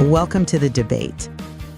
Welcome to the debate.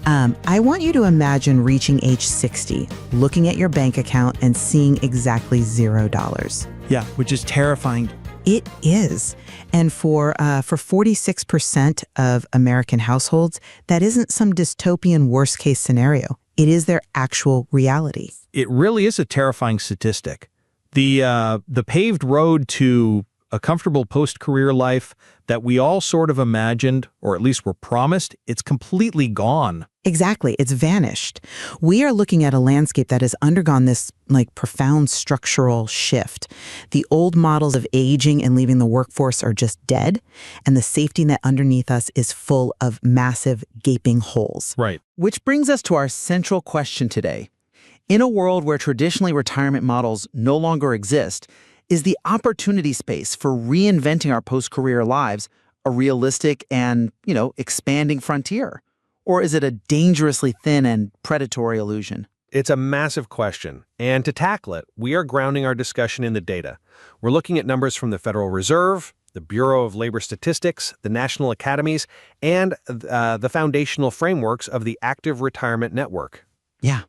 I want you to imagine reaching age 60, looking at your bank account and seeing exactly $0. Yeah, which is terrifying. It is. And for 46% of American households, that isn't some dystopian worst-case scenario. It is their actual reality. It really is a terrifying statistic. The paved road to a comfortable post-career life that we all sort of imagined, or at least were promised, it's completely gone. Exactly. It's vanished. We are looking at a landscape that has undergone this profound structural shift. The old models of aging and leaving the workforce are just dead, and the safety net underneath us is full of massive gaping holes. Right. Which brings us to our central question today. In a world where traditionally retirement models no longer exist, is the opportunity space for reinventing our post-career lives a realistic and, expanding frontier? Or is it a dangerously thin and predatory illusion? It's a massive question, and to tackle it, we are grounding our discussion in the data. We're looking at numbers from the Federal Reserve, the Bureau of Labor Statistics, the National Academies, and the foundational frameworks of the Active Retirement Network. Yeah,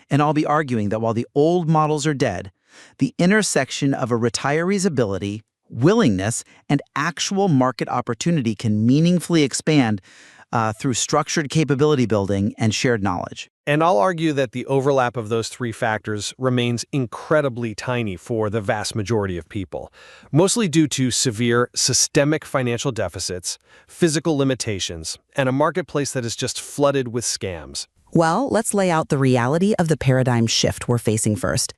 and I'll be arguing that while the old models are dead, the intersection of a retiree's ability, willingness, and actual market opportunity can meaningfully expand through structured capability building and shared knowledge. And I'll argue that the overlap of those three factors remains incredibly tiny for the vast majority of people, mostly due to severe systemic financial deficits, physical limitations, and a marketplace that is just flooded with scams. Well, let's lay out the reality of the paradigm shift we're facing first.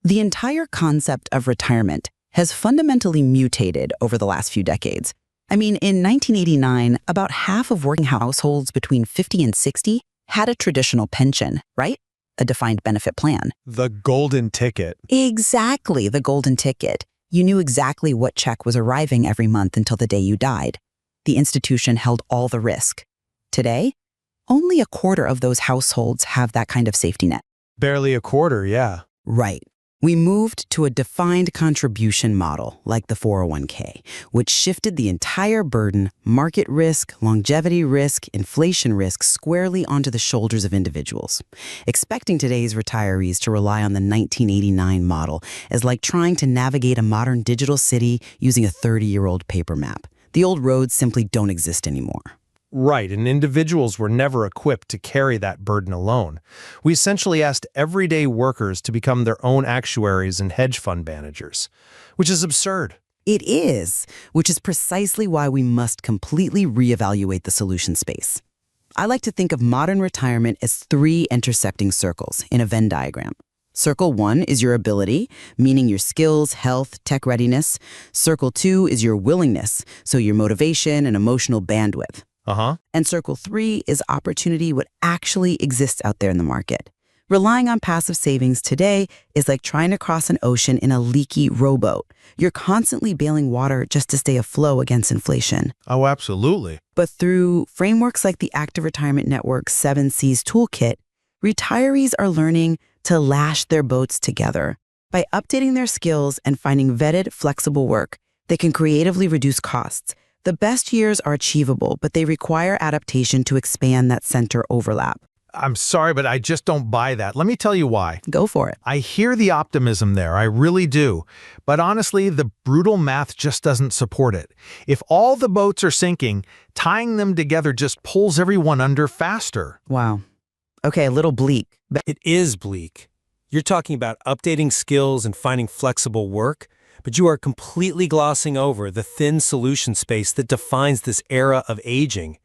The entire concept of retirement has fundamentally mutated over the last few decades. I mean, in 1989, about half of working households between 50 and 60 had a traditional pension, right? A defined benefit plan. The golden ticket. Exactly, the golden ticket. You knew exactly what check was arriving every month until the day you died. The institution held all the risk. Today, only a quarter of those households have that kind of safety net. Barely a quarter, yeah. Right. We moved to a defined contribution model like the 401k, which shifted the entire burden, market risk, longevity risk, inflation risk squarely onto the shoulders of individuals. Expecting today's retirees to rely on the 1989 model is like trying to navigate a modern digital city using a 30-year-old paper map. The old roads simply don't exist anymore. Right, and individuals were never equipped to carry that burden alone. We essentially asked everyday workers to become their own actuaries and hedge fund managers, which is absurd. It is, which is precisely why we must completely reevaluate the solution space. I like to think of modern retirement as three intersecting circles in a Venn diagram. Circle 1 is your ability, meaning your skills, health, tech readiness. Circle 2 is your willingness, so your motivation and emotional bandwidth. And Circle 3 is opportunity, what actually exists out there in the market. Relying on passive savings today is like trying to cross an ocean in a leaky rowboat. You're constantly bailing water just to stay afloat against inflation. Oh, absolutely. But through frameworks like the Active Retirement Network's 7 C's toolkit, retirees are learning to lash their boats together. By updating their skills and finding vetted, flexible work, they can creatively reduce costs. The best years are achievable, but they require adaptation to expand that center overlap. I'm sorry, but I just don't buy that. Let me tell you why. Go for it. I hear the optimism there, I really do. But honestly, the brutal math just doesn't support it. If all the boats are sinking, tying them together just pulls everyone under faster. Wow. Okay, a little bleak. It is bleak. You're talking about updating skills and finding flexible work, but you are completely glossing over the thin solution space that defines this era of aging.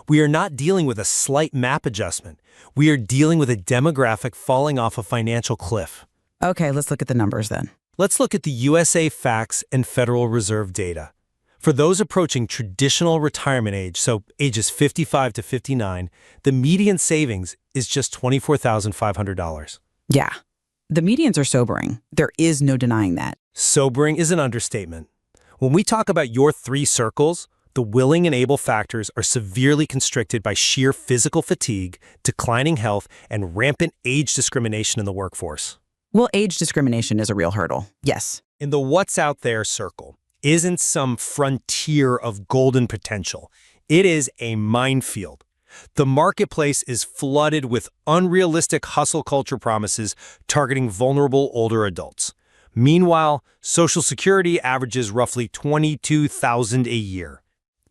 We are not dealing with a slight map adjustment. We are dealing with a demographic falling off a financial cliff. Okay, let's look at the numbers then. Let's look at the USA Facts and Federal Reserve data. For those approaching traditional retirement age, so ages 55 to 59, the median savings is just $24,500. Yeah. The medians are sobering. There is no denying that. Sobering is an understatement. When we talk about your three circles, the willing and able factors are severely constricted by sheer physical fatigue, declining health, and rampant age discrimination in the workforce. Well, age discrimination is a real hurdle. Yes. In the what's out there circle isn't some frontier of golden potential. It is a minefield. The marketplace is flooded with unrealistic hustle culture promises targeting vulnerable older adults. Meanwhile, Social Security averages roughly $22,000 a year.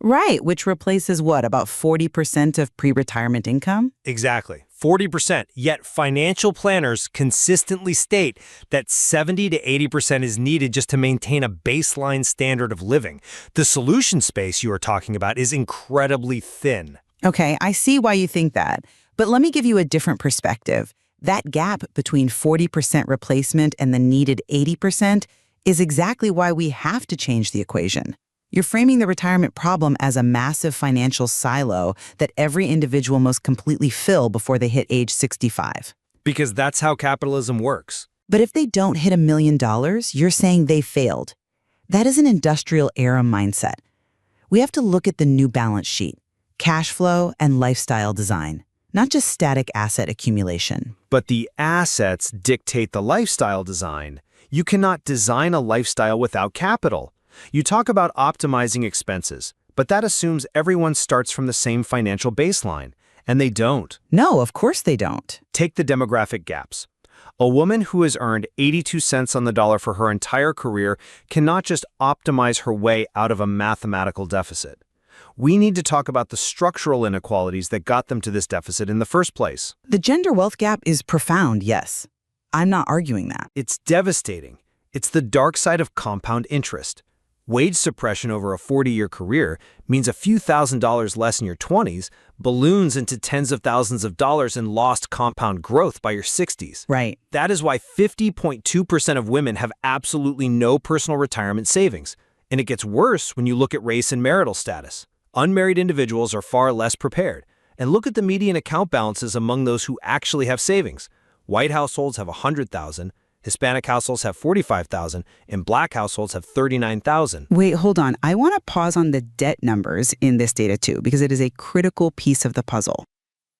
Right, which replaces what, about 40% of pre-retirement income? Exactly, 40%. Yet financial planners consistently state that 70 to 80% is needed just to maintain a baseline standard of living. The solution space you are talking about is incredibly thin. Okay, I see why you think that. But let me give you a different perspective. That gap between 40% replacement and the needed 80% is exactly why we have to change the equation. You're framing the retirement problem as a massive financial silo that every individual must completely fill before they hit age 65. Because that's how capitalism works. But if they don't hit $1 million, you're saying they failed. That is an industrial era mindset. We have to look at the new balance sheet, cash flow and lifestyle design, not just static asset accumulation. But the assets dictate the lifestyle design. You cannot design a lifestyle without capital. You talk about optimizing expenses, but that assumes everyone starts from the same financial baseline, and they don't. No, of course they don't. Take the demographic gaps. A woman who has earned 82 cents on the dollar for her entire career cannot just optimize her way out of a mathematical deficit. We need to talk about the structural inequalities that got them to this deficit in the first place. The gender wealth gap is profound, yes. I'm not arguing that. It's devastating. It's the dark side of compound interest. Wage suppression over a 40-year career means a few $1,000s less in your 20s balloons into tens of thousands of dollars in lost compound growth by your 60s. Right. That is why 50.2% of women have absolutely no personal retirement savings. And it gets worse when you look at race and marital status. Unmarried individuals are far less prepared. And look at the median account balances among those who actually have savings. White households have 100,000, Hispanic households have 45,000, and Black households have 39,000. Wait, hold on. I want to pause on the debt numbers in this data too, because it is a critical piece of the puzzle.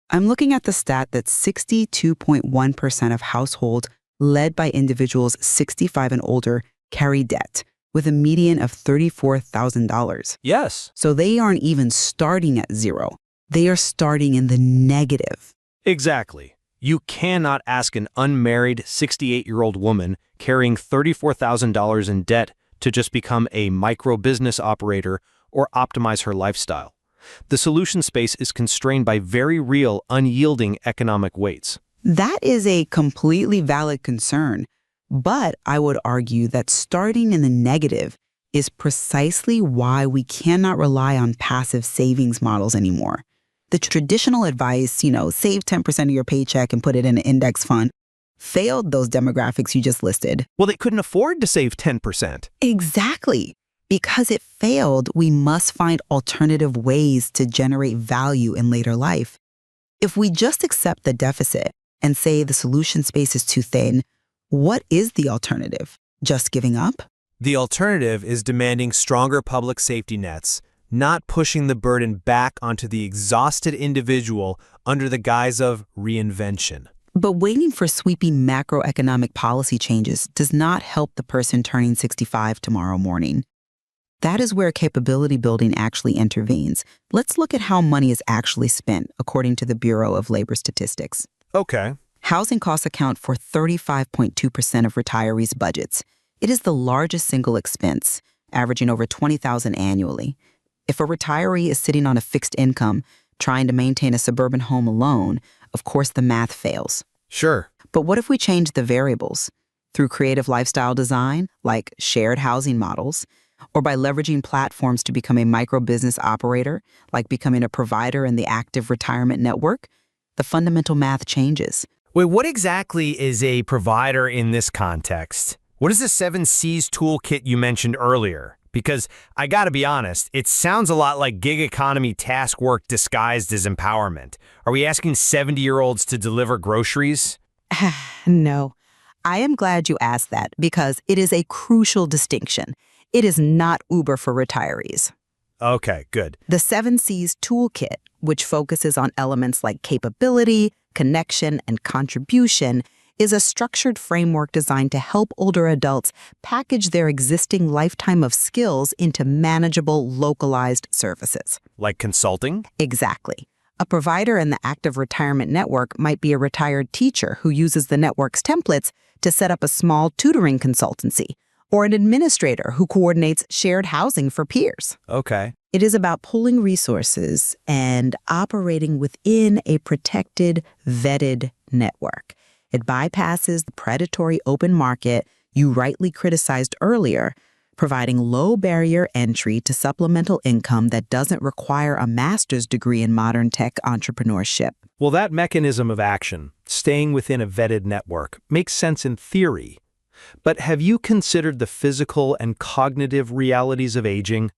I'm looking at the stat that 62.1% of households led by individuals 65 and older carry debt, with a median of $34,000. Yes. So they aren't even starting at zero. They are starting in the negative. Exactly. You cannot ask an unmarried 68-year-old woman carrying $34,000 in debt to just become a micro-business operator or optimize her lifestyle. The solution space is constrained by very real, unyielding economic weights. That is a completely valid concern, but I would argue that starting in the negative is precisely why we cannot rely on passive savings models anymore. The traditional advice, save 10% of your paycheck and put it in an index fund, failed those demographics you just listed. Well, they couldn't afford to save 10%. Exactly. Because it failed, we must find alternative ways to generate value in later life. If we just accept the deficit and say the solution space is too thin, what is the alternative? Just giving up? The alternative is demanding stronger public safety nets, not pushing the burden back onto the exhausted individual under the guise of reinvention. But waiting for sweeping macroeconomic policy changes does not help the person turning 65 tomorrow morning. That is where capability building actually intervenes. Let's look at how money is actually spent, according to the Bureau of Labor Statistics. Okay. Housing costs account for 35.2% of retirees' budgets. It is the largest single expense, averaging over $20,000 annually. If a retiree is sitting on a fixed income, trying to maintain a suburban home alone, of course the math fails. Sure. But what if we change the variables? Through creative lifestyle design, like shared housing models, or by leveraging platforms to become a micro-business operator, like becoming a provider in the active retirement network, the fundamental math changes. Wait, what exactly is a provider in this context? What is the 7 C's toolkit you mentioned earlier? Because I gotta be honest, it sounds a lot like gig economy task work disguised as empowerment. Are we asking 70-year-olds to deliver groceries? No. I am glad you asked that because it is a crucial distinction. It is not Uber for retirees. Okay, good. The 7 C's toolkit, which focuses on elements like capability, connection, and contribution, is a structured framework designed to help older adults package their existing lifetime of skills into manageable, localized services. Like consulting? Exactly. A provider in the active retirement network might be a retired teacher who uses the network's templates to set up a small tutoring consultancy, or an administrator who coordinates shared housing for peers. Okay. It is about pooling resources and operating within a protected, vetted network. It bypasses the predatory open market you rightly criticized earlier, providing low-barrier entry to supplemental income that doesn't require a master's degree in modern tech entrepreneurship. Well, that mechanism of action, staying within a vetted network, makes sense in theory. But have you considered the physical and cognitive realities of aging?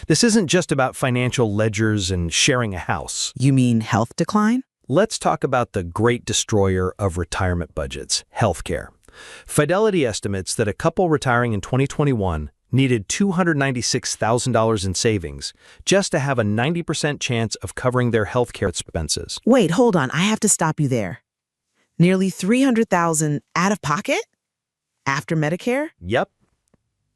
This isn't just about financial ledgers and sharing a house. You mean health decline? Let's talk about the great destroyer of retirement budgets, healthcare. Fidelity estimates that a couple retiring in 2021 needed $296,000 in savings just to have a 90% chance of covering their healthcare expenses. Wait, hold on. I have to stop you there. Nearly $300,000 out of pocket? After Medicare? Yep.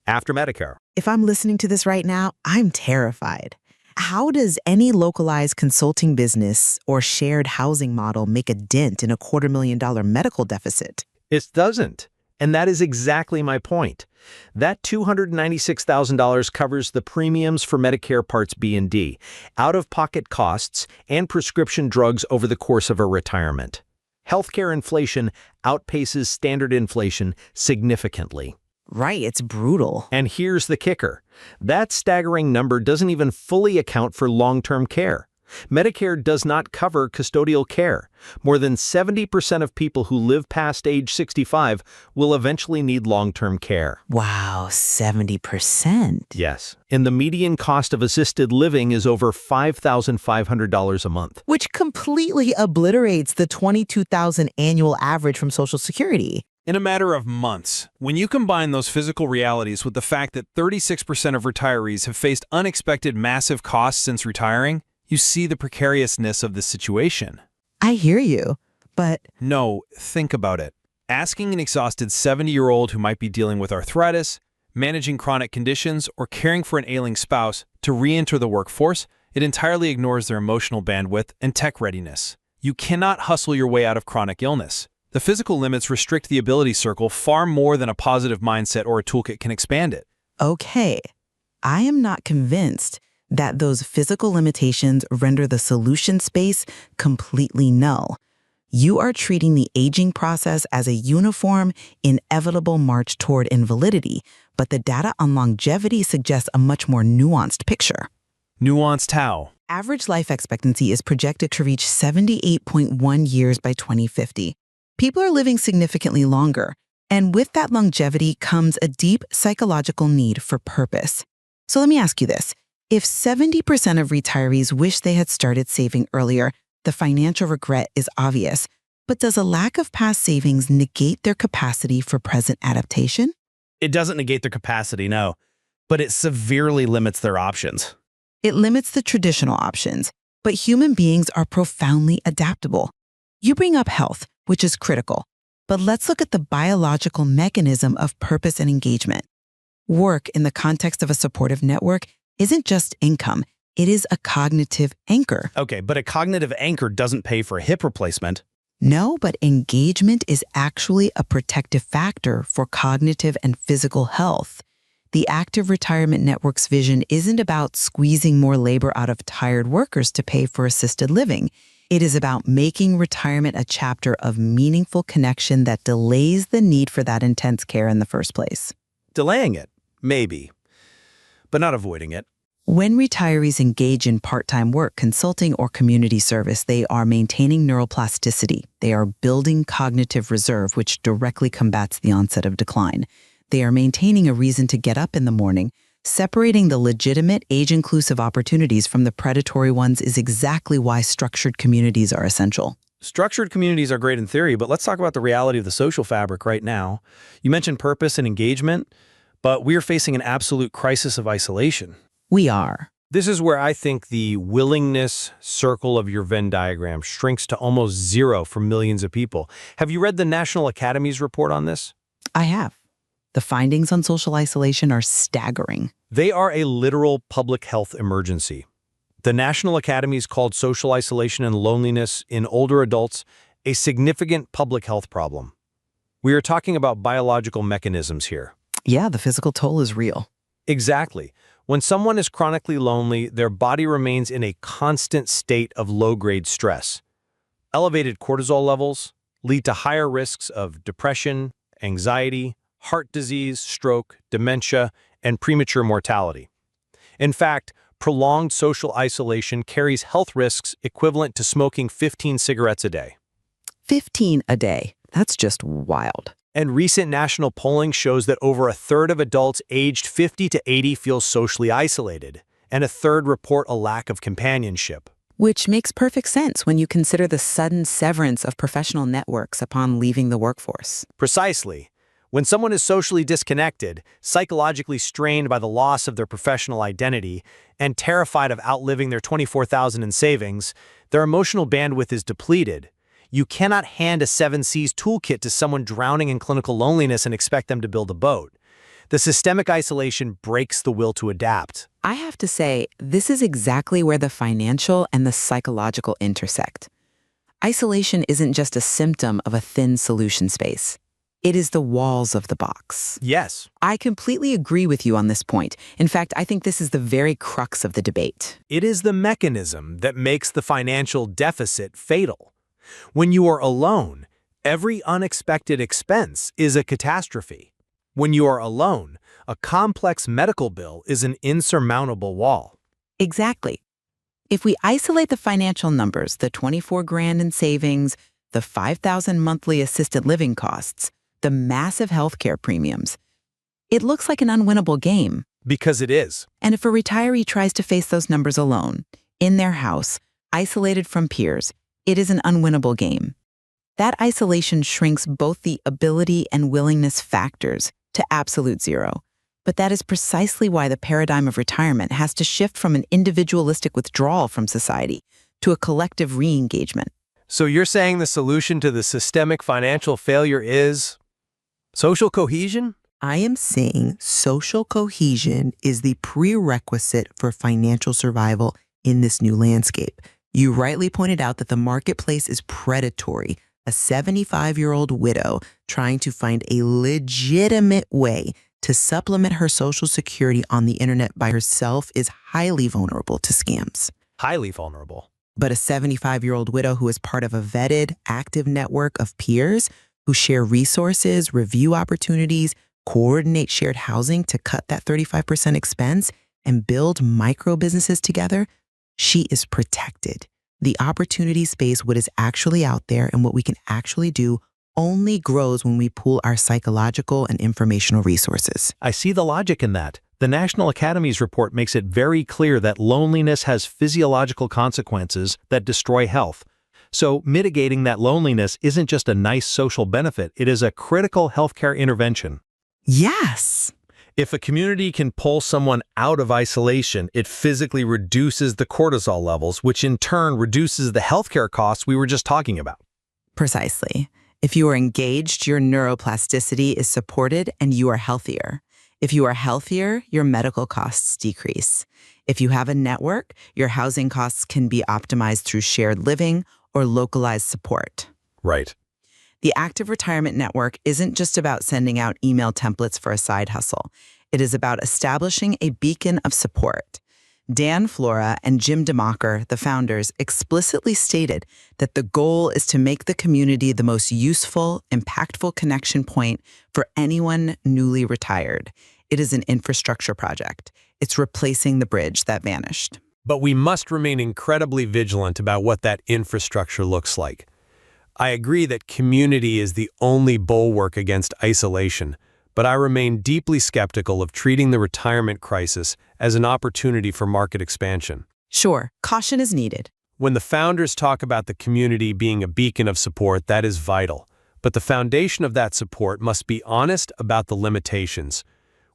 After Medicare. If I'm listening to this right now, I'm terrified. How does any localized consulting business or shared housing model make a dent in a $250,000 medical deficit? It doesn't. And that is exactly my point. That $296,000 covers the premiums for Medicare Parts B and D, out-of-pocket costs, and prescription drugs over the course of a retirement. Healthcare inflation outpaces standard inflation significantly. Right, it's brutal. And here's the kicker. That staggering number doesn't even fully account for long-term care. Medicare does not cover custodial care. More than 70% of people who live past age 65 will eventually need long-term care. Wow, 70%. Yes. And the median cost of assisted living is over $5,500 a month. Which completely obliterates the $22,000 annual average from Social Security. In a matter of months, when you combine those physical realities with the fact that 36% of retirees have faced unexpected massive costs since retiring, you see the precariousness of this situation. I hear you, but... No, think about it. Asking an exhausted 70-year-old who might be dealing with arthritis, managing chronic conditions, or caring for an ailing spouse to re-enter the workforce, it entirely ignores their emotional bandwidth and tech readiness. You cannot hustle your way out of chronic illness. The physical limits restrict the ability circle far more than a positive mindset or a toolkit can expand it. Okay, I am not convinced that those physical limitations render the solution space completely null. You are treating the aging process as a uniform, inevitable march toward invalidity, but the data on longevity suggests a much more nuanced picture. Nuanced how? Average life expectancy is projected to reach 78.1 years by 2050. People are living significantly longer, and with that longevity comes a deep psychological need for purpose. So let me ask you this. If 70% of retirees wish they had started saving earlier, the financial regret is obvious. But does a lack of past savings negate their capacity for present adaptation? It doesn't negate their capacity, no, but it severely limits their options. It limits the traditional options, but human beings are profoundly adaptable. You bring up health, which is critical, but let's look at the biological mechanism of purpose and engagement. Work in the context of a supportive network isn't just income, it is a cognitive anchor. Okay, but a cognitive anchor doesn't pay for a hip replacement. No, but engagement is actually a protective factor for cognitive and physical health. The Active Retirement Network's vision isn't about squeezing more labor out of tired workers to pay for assisted living. It is about making retirement a chapter of meaningful connection that delays the need for that intense care in the first place. Delaying it, maybe, but not avoiding it. When retirees engage in part-time work, consulting, or community service, they are maintaining neuroplasticity. They are building cognitive reserve, which directly combats the onset of decline. They are maintaining a reason to get up in the morning. Separating the legitimate, age-inclusive opportunities from the predatory ones is exactly why structured communities are essential. Structured communities are great in theory, but let's talk about the reality of the social fabric right now. You mentioned purpose and engagement, but we are facing an absolute crisis of isolation. We are. This is where I think the willingness circle of your Venn diagram shrinks to almost zero for millions of people. Have you read the National Academy's report on this? I have. The findings on social isolation are staggering. They are a literal public health emergency. The National Academies called social isolation and loneliness in older adults a significant public health problem. We are talking about biological mechanisms here. Yeah, the physical toll is real. Exactly. When someone is chronically lonely, their body remains in a constant state of low-grade stress. Elevated cortisol levels lead to higher risks of depression, anxiety, heart disease, stroke, dementia, and premature mortality. In fact, prolonged social isolation carries health risks equivalent to smoking 15 cigarettes a day. 15 a day. That's just wild. And recent national polling shows that over a third of adults aged 50 to 80 feel socially isolated, and a third report a lack of companionship. Which makes perfect sense when you consider the sudden severance of professional networks upon leaving the workforce. Precisely. When someone is socially disconnected, psychologically strained by the loss of their professional identity, and terrified of outliving their $24,000 in savings, their emotional bandwidth is depleted. You cannot hand a 7 C's toolkit to someone drowning in clinical loneliness and expect them to build a boat. The systemic isolation breaks the will to adapt. I have to say, this is exactly where the financial and the psychological intersect. Isolation isn't just a symptom of a thin solution space. It is the walls of the box. Yes. I completely agree with you on this point. In fact, I think this is the very crux of the debate. It is the mechanism that makes the financial deficit fatal. When you are alone, every unexpected expense is a catastrophe. When you are alone, a complex medical bill is an insurmountable wall. Exactly. If we isolate the financial numbers, the 24 grand in savings, the 5,000 monthly assisted living costs, the massive healthcare premiums, it looks like an unwinnable game. Because it is. And if a retiree tries to face those numbers alone, in their house, isolated from peers, it is an unwinnable game. That isolation shrinks both the ability and willingness factors to absolute zero. But that is precisely why the paradigm of retirement has to shift from an individualistic withdrawal from society to a collective re-engagement. So you're saying the solution to the systemic financial failure is social cohesion? I am saying social cohesion is the prerequisite for financial survival in this new landscape. You rightly pointed out that the marketplace is predatory. A 75-year-old widow trying to find a legitimate way to supplement her Social Security on the internet by herself is highly vulnerable to scams. Highly vulnerable. But a 75-year-old widow who is part of a vetted, active network of peers who share resources, review opportunities, coordinate shared housing to cut that 35% expense, and build micro businesses together, she is protected. The opportunity space, what is actually out there and what we can actually do, only grows when we pool our psychological and informational resources. I see the logic in that. The National Academies report makes it very clear that loneliness has physiological consequences that destroy health. So mitigating that loneliness isn't just a nice social benefit, it is a critical healthcare intervention. Yes. If a community can pull someone out of isolation, it physically reduces the cortisol levels, which in turn reduces the healthcare costs we were just talking about. Precisely. If you are engaged, your neuroplasticity is supported and you are healthier. If you are healthier, your medical costs decrease. If you have a network, your housing costs can be optimized through shared living or localized support. Right. The Active Retirement Network isn't just about sending out email templates for a side hustle. It is about establishing a beacon of support. Dan Flora and Jim DeMacher, the founders, explicitly stated that the goal is to make the community the most useful, impactful connection point for anyone newly retired. It is an infrastructure project. It's replacing the bridge that vanished. But we must remain incredibly vigilant about what that infrastructure looks like. I agree that community is the only bulwark against isolation, but I remain deeply skeptical of treating the retirement crisis as an opportunity for market expansion. Sure, caution is needed. When the founders talk about the community being a beacon of support, that is vital. But the foundation of that support must be honest about the limitations.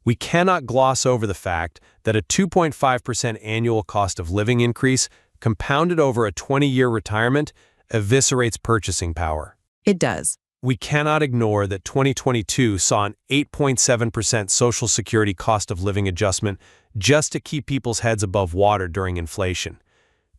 We cannot gloss over the fact that a 2.5% annual cost of living increase, compounded over a 20-year retirement, eviscerates purchasing power. It does. We cannot ignore that 2022 saw an 8.7% Social Security cost of living adjustment just to keep people's heads above water during inflation.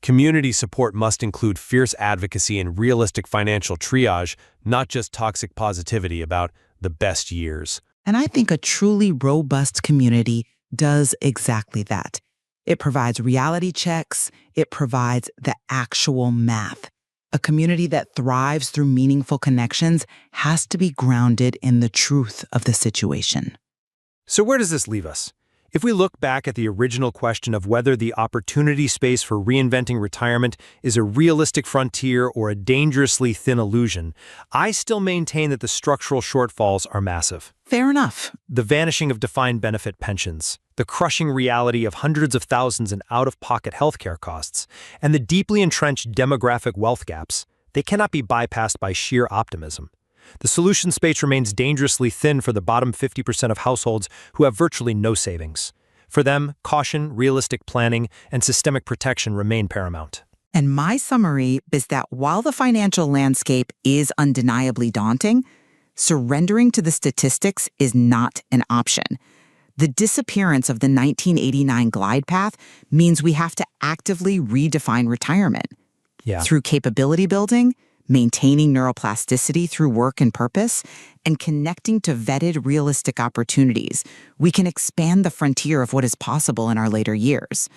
Community support must include fierce advocacy and realistic financial triage, not just toxic positivity about the best years. And I think a truly robust community does exactly that. It provides reality checks. It provides the actual math. A community that thrives through meaningful connections has to be grounded in the truth of the situation. So where does this leave us? If we look back at the original question of whether the opportunity space for reinventing retirement is a realistic frontier or a dangerously thin illusion, I still maintain that the structural shortfalls are massive. Fair enough. The vanishing of defined benefit pensions, the crushing reality of hundreds of thousands in out-of-pocket healthcare costs, and the deeply entrenched demographic wealth gaps, they cannot be bypassed by sheer optimism. The solution space remains dangerously thin for the bottom 50% of households who have virtually no savings. For them, caution, realistic planning, and systemic protection remain paramount. And my summary is that while the financial landscape is undeniably daunting, surrendering to the statistics is not an option. The disappearance of the 1989 glide path means we have to actively redefine retirement. Through capability building, maintaining neuroplasticity through work and purpose, and connecting to vetted realistic opportunities, we can expand the frontier of what is possible in our later years.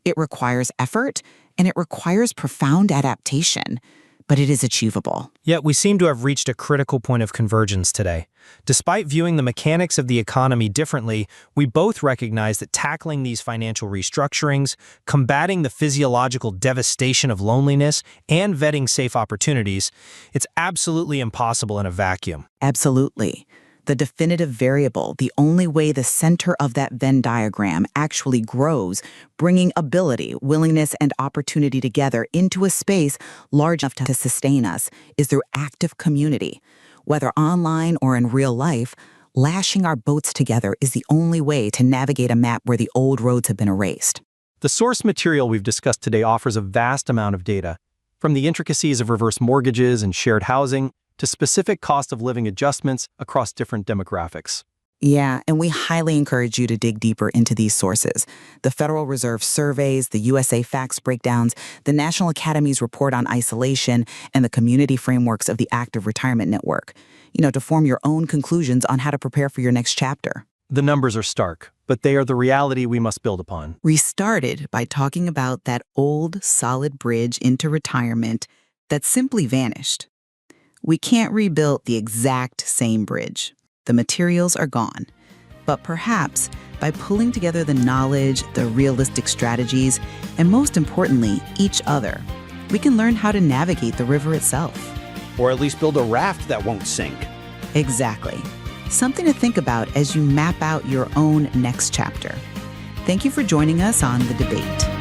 It requires effort, and it requires profound adaptation, but it is achievable. Yet we seem to have reached a critical point of convergence today. Despite viewing the mechanics of the economy differently, we both recognize that tackling these financial restructurings, combating the physiological devastation of loneliness, and vetting safe opportunities, it's absolutely impossible in a vacuum. Absolutely. The definitive variable, the only way the center of that Venn diagram actually grows, bringing ability, willingness, and opportunity together into a space large enough to sustain us, is through active community. Whether online or in real life, lashing our boats together is the only way to navigate a map where the old roads have been erased. The source material we've discussed today offers a vast amount of data, from the intricacies of reverse mortgages and shared housing to specific cost of living adjustments across different demographics. Yeah, and we highly encourage you to dig deeper into these sources. The Federal Reserve surveys, the USA Facts breakdowns, the National Academy's report on isolation, and the community frameworks of the Active Retirement Network, to form your own conclusions on how to prepare for your next chapter. The numbers are stark, but they are the reality we must build upon. We started by talking about that old, solid bridge into retirement that simply vanished. We can't rebuild the exact same bridge. The materials are gone. But perhaps by pulling together the knowledge, the realistic strategies, and most importantly, each other, we can learn how to navigate the river itself. Or at least build a raft that won't sink. Exactly. Something to think about as you map out your own next chapter. Thank you for joining us on The Debate.